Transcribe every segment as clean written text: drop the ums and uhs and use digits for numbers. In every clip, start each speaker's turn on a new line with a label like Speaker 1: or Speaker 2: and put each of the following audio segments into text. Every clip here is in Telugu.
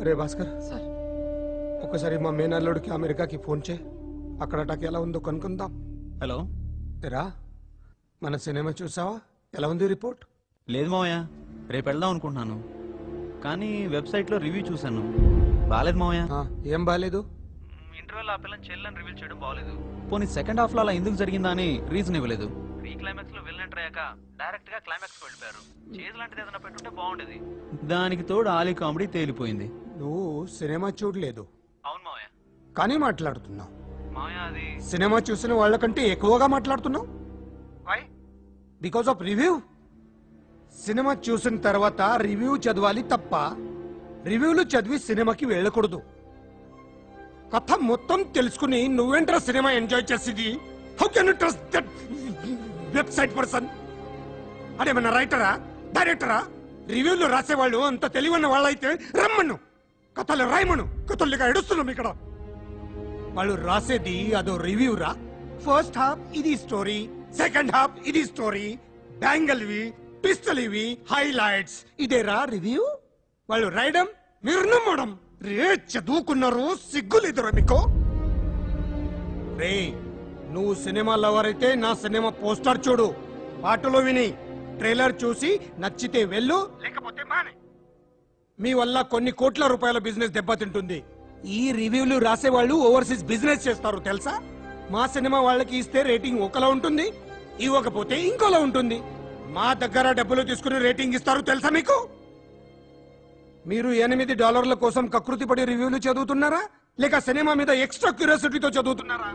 Speaker 1: రే భాస్కర్
Speaker 2: సార్
Speaker 1: ఒకసారి మా మేనల్లుడికి అమెరికాకి ఫోన్ చేయి. అక్కడ అటాక్ ఎలా ఉందో కనుక్కుందాం.
Speaker 3: హలో.
Speaker 1: రా, మన సినిమా చూసావా? ఎలా ఉంది రిపోర్ట్?
Speaker 3: లేదు మావయ్య, రేపు వెళ్దాం అనుకుంటున్నాను, కానీ వెబ్సైట్లో రివ్యూ చూశాను, బాలేదు మావయ్య.
Speaker 1: ఏం బాలేదు?
Speaker 3: ఇంటర్వెల్ ఆ పిల్లని చెల్లని రివీల్ చేయడం బాగలేదు. పోనీ సెకండ్ హాఫ్ లో అలా ఎందుకు జరిగిందా అని రీజన్ ఇవ్వలేదు. ప్రీ క్లైమాక్స్ లో విలన్ ఎంటర్ అయ్యాక డైరెక్ట్ గా క్లైమాక్స్ వెళ్ళిపోయారు. చేజ్ లాంటిది ఏదైనా పెట్టుంటే బాగుండేది. దానికి తోడు ఆలీ కామెడీ తేలిపోయింది.
Speaker 1: నువ్వు సినిమా చూడలేదు
Speaker 3: అవును మావయ్య,
Speaker 1: కానీ మాట్లాడుతున్నావు.
Speaker 3: మావయ్య అది
Speaker 1: సినిమా చూసిన వాళ్ళకంటే ఎక్కువగా మాట్లాడుతున్నావు. Because of review. సినిమా చూసిన తర్వాత రివ్యూ చదవాలి తప్ప రివ్యూలు చదివి సినిమాకి వెళ్ళకూడదు. కథ మొత్తం తెలుసుకుని నువ్వేంట్రా సినిమా ఎంజాయ్ చేసేది? How can you trust that website person? అదేమన్నా రైటరా, డైరెక్టరా? రివ్యూలు రాసేవాళ్ళు అంత తెలివన్న వాళ్ళైతే రమ్మను, కథలు రాయమను. కథలుగా ఎడుస్తున్నాం ఇక్కడ. వాళ్ళు రాసేది అదో రివ్యూ రా. ఫస్ట్ హాఫ్ ఇది స్టోరీ, సెకండ్ హాఫ్ ఇది స్టోరీ, బ్యాంగల్ వి, పిస్టల్ ఇవి, హైలైట్స్, ఇదేరా రివ్యూ. వాళ్ళు రాయడం, మీరు నమ్మడం. రే చదువుకున్నారు, సిగ్గులేదురా మీకు? రే, నువ్వు సినిమా లవర్ అయితే నా సినిమా పోస్టర్ చూడు, పాటలో విని, ట్రైలర్ చూసి నచ్చితే వెళ్ళు, లేకపోతే మానే. మీ వల్ల కొన్ని కోట్ల రూపాయల బిజినెస్ దెబ్బతింటుంది. ఈ రివ్యూలు రాసేవాళ్ళు ఓవర్సీస్ బిజినెస్ చేస్తారు తెలుసా? మా సినిమా వాళ్ళకి ఇస్తే రేటింగ్ ఒకలా ఉంటుంది, ఇవ్వకపోతే ఇంకోలా ఉంటుంది. మా దగ్గర డబ్బులు తీసుకుని రేటింగ్ ఇస్తారు తెలుసా మీకు? మీరు $8 కోసం కకృతి పడి రివ్యూలు చదువుతున్నారా, లేక సినిమా మీద ఎక్స్ట్రా క్యూరియాసిటీతో చదువుతున్నారా?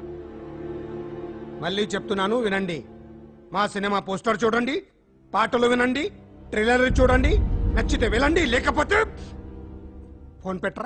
Speaker 1: మళ్ళీ చెప్తున్నాను, వినండి. మా సినిమా పోస్టర్ చూడండి, పాటలు వినండి, ట్రైలర్ చూడండి, నచ్చితే వెళ్ళండి, లేకపోతే ఫోన్ పెట్టరా.